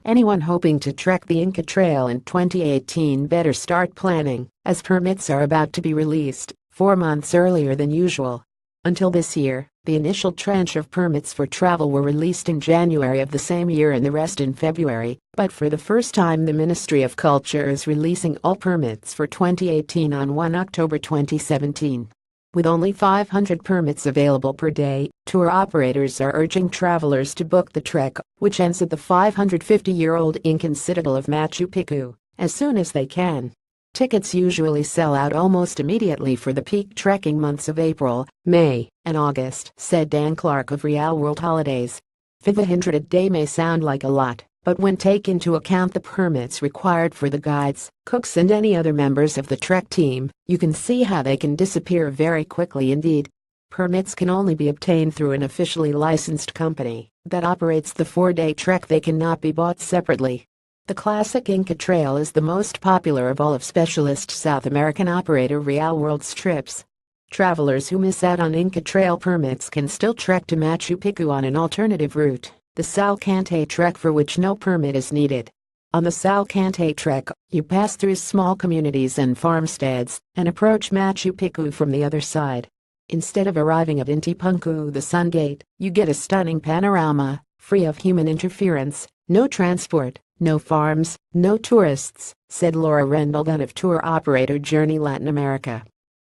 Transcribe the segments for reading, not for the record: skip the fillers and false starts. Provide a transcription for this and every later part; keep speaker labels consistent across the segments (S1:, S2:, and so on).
S1: Anyone hoping to trek the Inca Trail in 2018 better start planning, as permits are about to be released 4 months earlier than usual. Until this year, the initial tranche of permits for travel were released in January of the same year and the rest in February, but for the first time the Ministry of Culture is releasing all permits for 2018 on 1 October 2017. With only 500 permits available per day, tour operators are urging travelers to book the trek, which ends at the 550-year-old Incan citadel of Machu Picchu, as soon as they can. Tickets usually sell out almost immediately for the peak trekking months of April, May, and August, said Dan Clark of Real World Holidays. 500 a day may sound like a lot, but when take into account the permits required for the guides, cooks and any other members of the trek team, you can see how they can disappear very quickly indeed. Permits can only be obtained through an officially licensed company that operates the 4-day trek. They cannot be bought separately. The classic Inca Trail is the most popular of all of specialist South American operator Real World's trips. Travelers who miss out on Inca Trail permits can still trek to Machu Picchu on an alternative route, the Salcante trek, for which no permit is needed. On the Salcante trek, you pass through small communities and farmsteads and approach Machu Picchu from the other side. Instead of arriving at Intipunku, the Sun Gate, you get a stunning panorama, free of human interference, no transport, no farms, no tourists, said Laura Rendleton of tour operator Journey Latin America.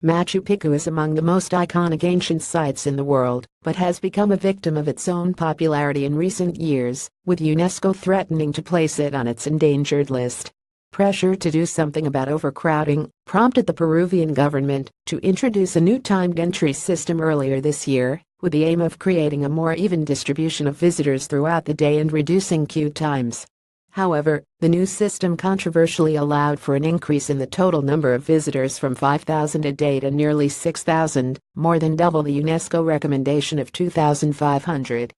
S1: Machu Picchu is among the most iconic ancient sites in the world, but has become a victim of its own popularity in recent years, with UNESCO threatening to place it on its endangered list. Pressure to do something about overcrowding prompted the Peruvian government to introduce a new timed entry system earlier this year, with the aim of creating a more even distribution of visitors throughout the day and reducing queue times. However, the new system controversially allowed for an increase in the total number of visitors from 5,000 a day to nearly 6,000, more than double the UNESCO recommendation of 2,500.